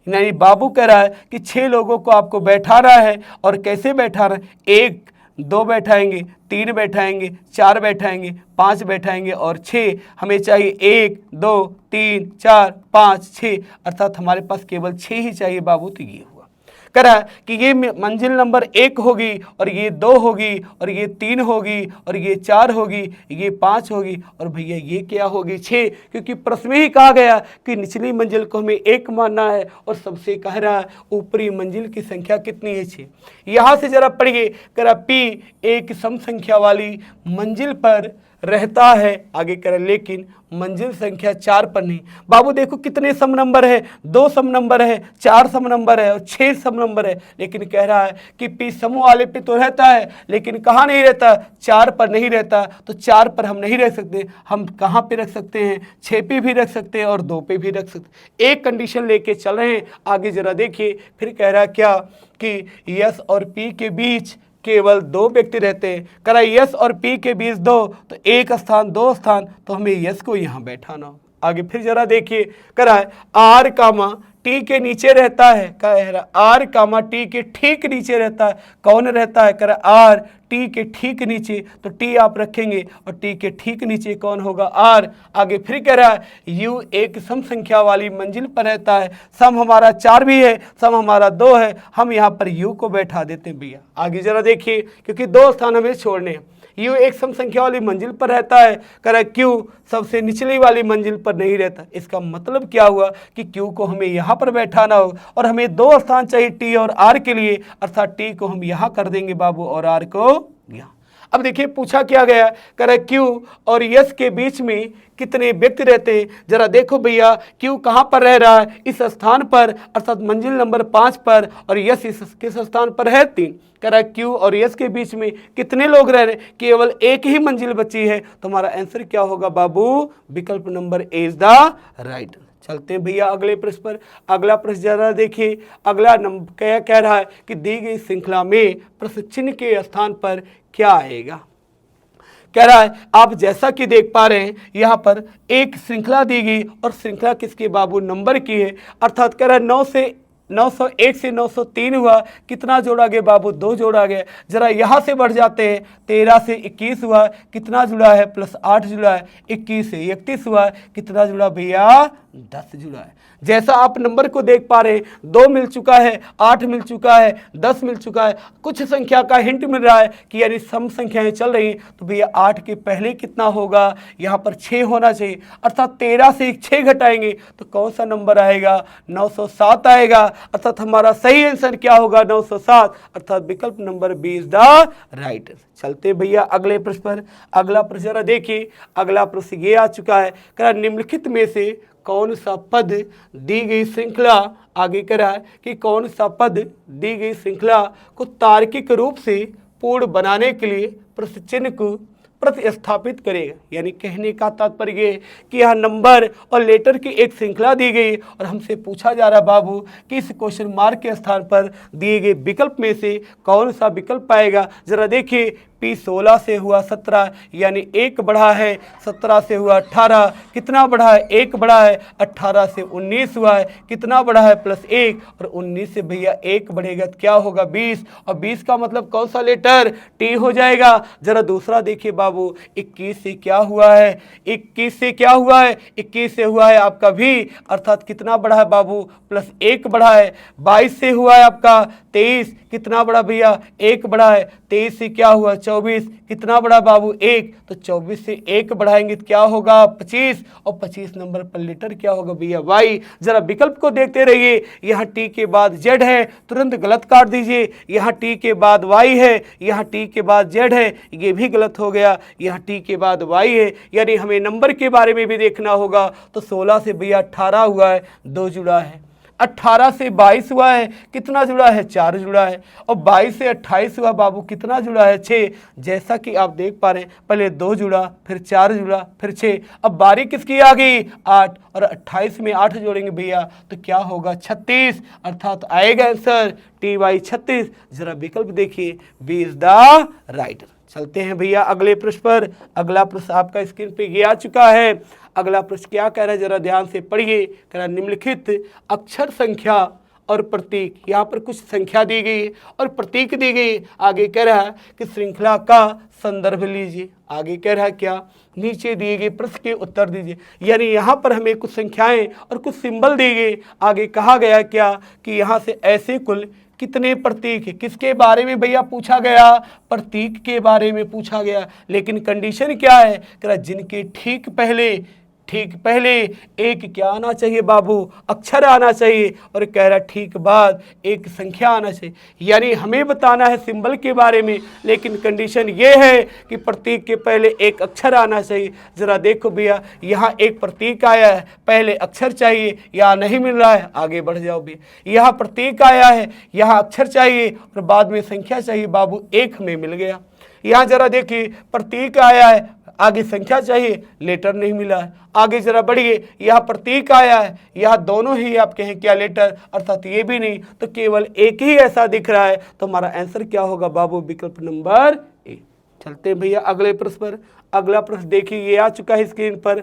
यानी बाबू कह रहा है कि 6 लोगों को आपको बैठाना है और कैसे बैठाना है, 1 2 बैठाएंगे, 3 बैठाएंगे, 4 बैठाएंगे, 5 बैठाएंगे और 6 हमें चाहिए। 1 2 3 4 5 6, अर्थात हमारे पास केवल 6 ही चाहिए बाबू। तो ये हुआ कह रहा है कि ये मंजिल नंबर 1 होगी और ये 2 होगी और ये 3 होगी और ये 4 होगी, ये 5 होगी और भैया ये क्या होगी 6, क्योंकि प्रश्न में ही कहा गया कि निचली मंजिल को हमें 1 मानना है और सबसे कह रहा है ऊपरी मंजिल की संख्या कितनी है 6। यहाँ से जरा पढ़िए, कह रहा पी एक सम संख्या वाली मंजिल पर रहता है। आगे करें लेकिन मंजिल संख्या 4 पर नहीं। बाबू देखो कितने सम नंबर है, 2 सम नंबर है, 4 सम नंबर है और 6 सम नंबर है, लेकिन कह रहा है कि पी समूह वाले पे तो रहता है लेकिन कहाँ नहीं रहता, 4 पर नहीं रहता। तो 4 पर हम नहीं रख सकते, हम कहाँ पे रख सकते हैं, 6 पे भी रख सकते हैं और 2 पे भी रख सकते। एक कंडीशन लेके चल रहे हैं। आगे जरा देखिए, फिर कह रहा है क्या कि यस और पी के बीच केवल 2 व्यक्ति रहते हैं। करा यस और पी के बीच 2, तो 1 स्थान 2 स्थान, तो हमें यस को यहाँ बैठाना हो। आगे फिर जरा देखिए, करा है आर कामा टी के नीचे रहता है। कह रहा आर कामा टी के ठीक नीचे रहता है। कौन रहता है? कह रहा आर टी के ठीक नीचे, तो टी आप रखेंगे और टी के ठीक नीचे कौन होगा, आर। आगे फिर कह रहा है यू एक सम संख्या वाली मंजिल पर रहता है। सम हमारा 4 भी है, सम हमारा 2 है, हम यहाँ पर यू को बैठा देते हैं भैया। आगे जरा देखिए, क्योंकि 2 स्थान हमें छोड़ने हैं। यू एक सम संख्या वाली मंजिल पर रहता है, कह रहा है क्यू सबसे निचली वाली मंजिल पर नहीं रहता। इसका मतलब क्या हुआ कि क्यू को हमें यहाँ पर बैठाना होगा और हमें 2 स्थान चाहिए टी और आर के लिए, अर्थात टी को हम यहाँ कर देंगे बाबू और आर को यहाँ। अब देखिए पूछा क्या गया, कह रहा है क्यू और यस के बीच में कितने व्यक्ति रहते हैं। जरा देखो भैया, क्यू कहाँ पर रह रहा है, इस स्थान पर, अर्थात मंजिल नंबर 5 पर, और यस किस स्थान पर है, 3। कह रहा है क्यू और यस के बीच में कितने लोग रह रहे हैं, केवल एक ही मंजिल बची है। तो हमारा आंसर क्या होगा बाबू, विकल्प number A is the right. चलते हैं भैया अगले प्रश्न पर। अगला प्रश्न जरा देखिए, अगला नंबर क्या कह रहा है कि दी गई श्रृंखला में प्रश्न चिन्ह के स्थान पर क्या आएगा। कह रहा है आप जैसा कि देख पा रहे हैं यहाँ पर एक श्रृंखला दी गई और श्रृंखला किसके बाबू, नंबर की है। अर्थात कह रहा है 901 से 903 हुआ, कितना जोड़ा गया बाबू, 2 जोड़ा गया। जरा यहाँ से बढ़ जाते हैं, 13 से 21 हुआ, कितना जुड़ा है, +8 जुड़ा है। 21 से 31 हुआ, कितना जुड़ा भैया, 10 जुड़ा है। जैसा आप नंबर को देख पा रहे हैं, 2 मिल चुका है, 8 मिल चुका है, 10 मिल चुका है। कुछ संख्या का हिंट मिल रहा है कि यानी सम संख्याएं चल रही, तो भैया 8 के पहले कितना होगा, यहाँ पर 6 होना चाहिए। अर्थात 13 से 6 घटाएंगे तो कौन सा नंबर आएगा, 907 आएगा। अर्थात हमारा सही आंसर क्या होगा, 907, अर्थात विकल्प number B is the right. चलते भैया अगले प्रश्न पर। अगला प्रश्न जरा देखिए, अगला प्रश्न ये आ चुका है, कह निम्नलिखित में से कौन सा पद दी गई श्रृंखला, आगे कह रहा है कि कौन सा पद दी गई श्रृंखला को तार्किक रूप से पूर्ण बनाने के लिए प्रश्न चिन्ह को प्रतिस्थापित करेगा। यानी कहने का तात्पर्य ये कि यहाँ नंबर और लेटर की एक श्रृंखला दी गई और हमसे पूछा जा रहा बाबू कि इस क्वेश्चन मार्क के स्थान पर दिए गए विकल्प में से कौन सा विकल्प आएगा। जरा देखिए, P 16 से हुआ 17, यानी 1 बढ़ा है, 17 से हुआ 18, कितना बढ़ा है, 1 बढ़ा है। 18 से 19 हुआ है, कितना बढ़ा है, +1, और 19 से भैया 1 बढ़ेगा तो क्या होगा, 20, और 20 का मतलब कौन सा लेटर, टी हो जाएगा। जरा दूसरा देखिए बाबू, 21 से क्या हुआ है, 21 से क्या हुआ है, 21 से हुआ है आपका भी, अर्थात कितना बढ़ा है बाबू, +1 बढ़ा है। 22 से हुआ है आपका 23, कितना बढ़ा भैया, 1 बढ़ा है। 23 से क्या हुआ, 24, कितना बढ़ा बाबू, 1, तो 24 से 1 बढ़ाएंगे तो क्या होगा, 25, और 25 नंबर पर लेटर क्या होगा भैया, वाई। जरा विकल्प को देखते रहिए, यहाँ टी के बाद जेड है, तुरंत गलत काट दीजिए। यहाँ टी के बाद वाई है, यहाँ टी के बाद जेड है, ये भी गलत हो गया। यहाँ टी के बाद वाई है, यानी हमें नंबर के बारे में भी देखना होगा। तो 16 से भैया 18 हुआ है, 2 जुड़ा है। 18 से 22 हुआ है, कितना जुड़ा है, 4 जुड़ा है। और 22 से 28 हुआ बाबू, कितना जुड़ा है, 6। जैसा कि आप देख पा रहे हैं, पहले 2 जुड़ा, फिर 4 जुड़ा, फिर 6। अब बारी किसकी आ गई, 8, और 28 में 8 जोड़ेंगे भैया तो क्या होगा, 36, अर्थात आएगा आंसर TY 36। जरा विकल्प देखिए, बी इज द राइट। चलते हैं भैया अगले प्रश्न पर। अगला प्रश्न आपका स्क्रीन पे ये आ चुका है। अगला प्रश्न क्या कह रहा है, जरा ध्यान से पढ़िए। कह रहा निम्नलिखित अक्षर, संख्या और प्रतीक, यहाँ पर कुछ संख्या दी गई है और प्रतीक दी गई है। आगे कह रहा है कि श्रृंखला का संदर्भ लीजिए। आगे कह रहा है क्या, नीचे दिए गए प्रश्न के उत्तर दीजिए। यानी यहाँ पर हमें कुछ संख्याएं और कुछ सिंबल दी गई। आगे कहा गया क्या कि यहाँ से ऐसे कुल कितने प्रतीक है, किसके बारे में भैया पूछा गया, प्रतीक के बारे में पूछा गया। लेकिन कंडीशन क्या है, कह रहा जिनके ठीक पहले एक क्या आना चाहिए बाबू, अक्षर आना चाहिए, और कह रहा ठीक बाद एक संख्या आना चाहिए। यानी हमें बताना है सिंबल के बारे में, लेकिन कंडीशन ये है कि प्रतीक के पहले एक अक्षर आना चाहिए। जरा देखो भैया, यहाँ एक प्रतीक आया है, पहले अक्षर चाहिए, यहाँ नहीं मिल रहा है, आगे बढ़ जाओ भैया। यहाँ प्रतीक आया है, यहाँ अक्षर चाहिए और बाद में संख्या चाहिए बाबू, एक हमें मिल गया। यहाँ जरा देखिए, प्रतीक आया है, आगे संख्या चाहिए, लेटर नहीं मिला है। आगे जरा बढ़िए, यहाँ प्रतीक आया है, यहाँ दोनों ही आप कहें क्या लेटर, अर्थात ये भी नहीं, तो केवल एक ही ऐसा दिख रहा है। तो हमारा आंसर क्या होगा बाबू, विकल्प नंबर ए। चलते हैं भैया अगले प्रश्न पर। अगला प्रश्न देखिए, ये आ चुका है स्क्रीन पर।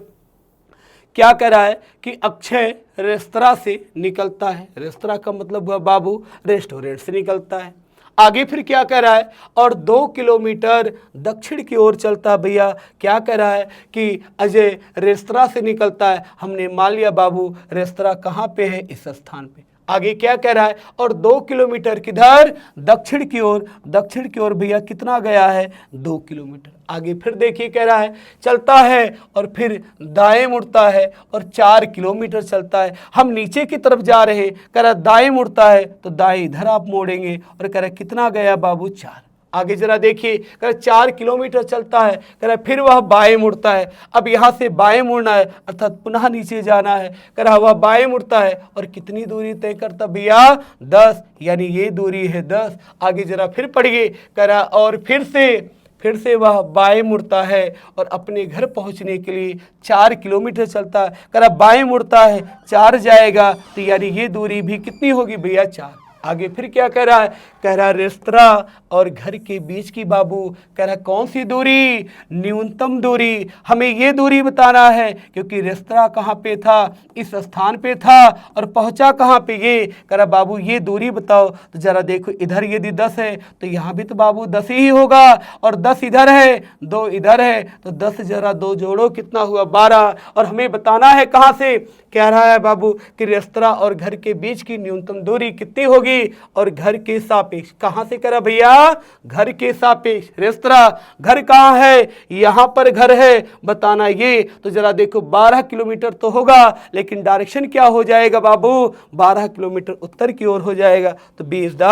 क्या कह रहा है कि अक्षय रेस्तरां से निकलता है। रेस्तरां का मतलब हुआ बाबू रेस्टोरेंट से निकलता है। आगे फिर क्या कह रहा है, और 2 किलोमीटर दक्षिण की ओर चलता। भैया क्या कह रहा है कि अजय रेस्तरां से निकलता है। हमने मान लिया बाबू रेस्तरां कहाँ पे है, इस स्थान पे। आगे क्या कह रहा है, और 2 किलोमीटर किधर, दक्षिण की ओर। दक्षिण की ओर भैया कितना गया है, 2 किलोमीटर। आगे फिर देखिए कह रहा है चलता है और फिर दाएं मुड़ता है और 4 किलोमीटर चलता है। हम नीचे की तरफ जा रहे हैं, कह रहा दाएं मुड़ता है तो दाएं इधर आप मोड़ेंगे, और कह रहा कितना गया बाबू, 4। आगे जरा देखिए, कह रहा 4 किलोमीटर चलता है, कह रहा फिर वह बाएं मुड़ता है। अब यहाँ से बाएं मुड़ना है, अर्थात पुनः नीचे जाना है। कह रहा वह बाएं मुड़ता है और कितनी दूरी तय करता भैया, 10, यानी ये दूरी है 10। आगे जरा फिर पढ़िए, कह रहा और फिर से वह बाएं मुड़ता है और अपने घर पहुंचने के लिए 4 किलोमीटर चलता है। कह रहा बाएं मुड़ता है, 4 जाएगा, तो यानी ये दूरी भी कितनी होगी भैया, 4। आगे फिर क्या कह रहा है, कह रहा रेस्तरां और घर के बीच की बाबू, कह रहा कौन सी दूरी, न्यूनतम दूरी। हमें ये दूरी बताना है, क्योंकि रेस्तरां कहाँ पे था, इस स्थान पे था, और पहुंचा कहाँ पे, ये। कह रहा बाबू ये दूरी बताओ। तो जरा देखो, इधर यदि 10 है तो यहाँ भी तो बाबू 10 ही होगा, और 10 इधर है, 2 इधर है, तो 10 जरा 2 जोड़ो, कितना हुआ, 12। और हमें बताना है कहाँ से, कह रहा है बाबू कि रेस्तरां और घर के बीच की न्यूनतम दूरी कितनी होगी, और घर के सापेक्ष। कहां से करा भैया, घर के सापेक्ष। रेस्तरां, घर कहां है, यहां पर घर है, बताना ये। तो जरा देखो 12 किलोमीटर तो होगा, लेकिन डायरेक्शन क्या हो जाएगा बाबू, 12 किलोमीटर उत्तर की ओर हो जाएगा। तो B is the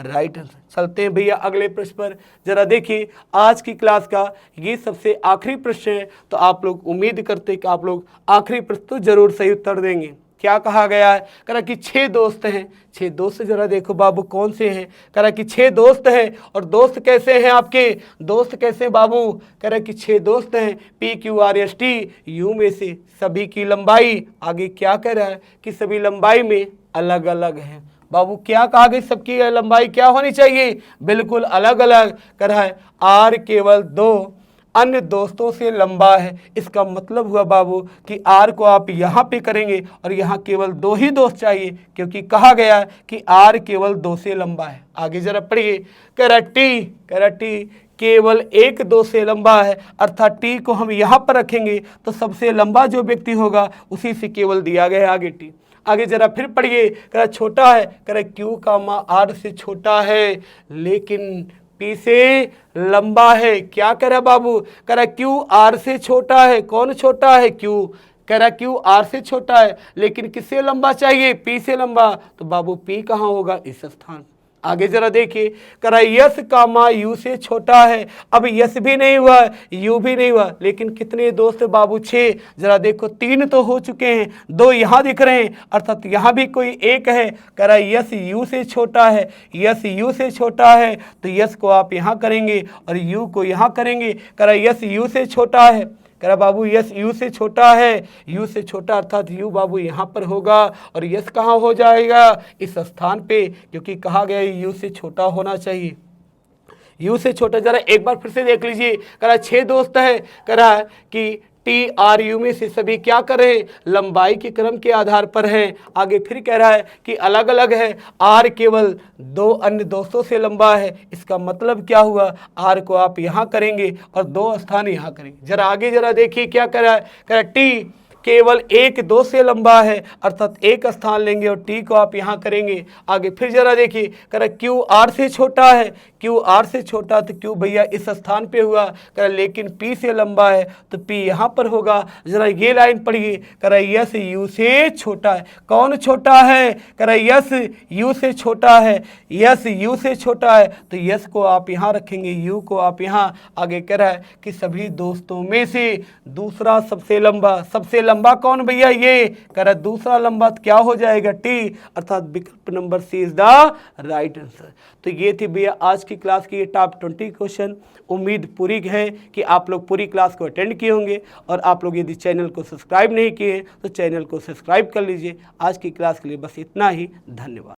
right answer. चलते हैं भैया अगले प्रश्न पर। जरा देखिए, आज की क्लास का ये सबसे आखिरी प्रश्न है, तो आप लोग उम्मीद करते हैं कि आप लोग आखिरी प्रश्न तो जरूर सही उत्तर देंगे। क्या कहा गया है, कह रहा कि 6 दोस्त हैं। 6 दोस्त जरा देखो बाबू कौन से हैं, कह रहा कि 6 दोस्त हैं। और दोस्त कैसे हैं आपके, दोस्त कैसे बाबू, कह रहा कि 6 दोस्त हैं, PQRST, यू में से सभी की लंबाई। आगे क्या कह रहा है कि सभी लंबाई में अलग अलग है। बाबू क्या कहा गई, सबकी लंबाई क्या होनी चाहिए, बिल्कुल अलग अलग। कह रहा है R केवल 2 अन्य दोस्तों से लंबा है। इसका मतलब हुआ बाबू कि R को आप यहाँ पे करेंगे और यहाँ केवल 2 ही दोस्त चाहिए, क्योंकि कहा गया कि R केवल 2 से लंबा है। आगे जरा पढ़िए, कह रहा T केवल 1 2 से लंबा है, अर्थात T को हम यहाँ पर रखेंगे तो सबसे लंबा जो व्यक्ति होगा उसी से केवल दिया गया है आगे T। आगे जरा फिर पढ़िए, कह रहा छोटा है, कह रहा Q R से छोटा है लेकिन P से लंबा है। क्या कह रहा बाबू, कह रहा Q R से छोटा है। कौन छोटा है, Q। कह रहा Q R से छोटा है, लेकिन किससे लंबा चाहिए, P से लंबा। तो बाबू P कहाँ होगा, इस स्थान। आगे जरा देखिए, कह रहा यस U से छोटा है। अब यस भी नहीं हुआ, U भी नहीं हुआ, लेकिन कितने दोस्त बाबू, 6। जरा देखो 3 तो हो चुके हैं, 2 यहाँ दिख रहे हैं, अर्थात यहाँ भी कोई एक है। कह रहा यस U से छोटा है, यस U से छोटा है, तो यस को आप यहाँ करेंगे और U को यहाँ करेंगे। कह रहा यस U से छोटा है, कह रहा बाबू यस U से छोटा है, U से छोटा अर्थात U बाबू यहाँ पर होगा, और यस कहाँ हो जाएगा, इस स्थान पे, क्योंकि कहा गया U से छोटा होना चाहिए। U से छोटा, जरा एक बार फिर से देख लीजिए। कह रहा 6 दोस्त है, कह रहा है कि TRU में से सभी क्या कर रहे हैं, लंबाई के क्रम के आधार पर हैं। आगे फिर कह रहा है कि अलग अलग है, R केवल 2 अन्य दोस्तों से लंबा है। इसका मतलब क्या हुआ, R को आप यहाँ करेंगे और 2 स्थान यहाँ करेंगे। जरा आगे जरा देखिए क्या कह रहा है, कह रहा T केवल 1 2 से लंबा है, अर्थात 1 स्थान लेंगे और T को आप यहाँ करेंगे। आगे फिर जरा देखिए, कह रहा Q R से छोटा है, Q R से छोटा, तो Q भैया इस स्थान पे हुआ। कह रहा लेकिन P से लंबा है, तो P यहाँ पर होगा। जरा ये लाइन पढ़िए, कह रहा यस U से छोटा है। कौन छोटा है, कह रहा यस U से छोटा है, यस U से छोटा है, तो यस को आप यहाँ रखेंगे, U को आप यहाँ। आगे कह रहा है कि सभी दोस्तों में से दूसरा सबसे लंबा कौन भैया, ये। कह रहा दूसरा लंबा क्या हो जाएगा, T, अर्थात विकल्प number C is the right answer. तो ये थी भैया आज की क्लास की ये टॉप 20 क्वेश्चन। उम्मीद पूरी है कि आप लोग पूरी क्लास को अटेंड किए होंगे, और आप लोग यदि चैनल को सब्सक्राइब नहीं किए तो चैनल को सब्सक्राइब कर लीजिए। आज की क्लास के लिए बस इतना ही, धन्यवाद।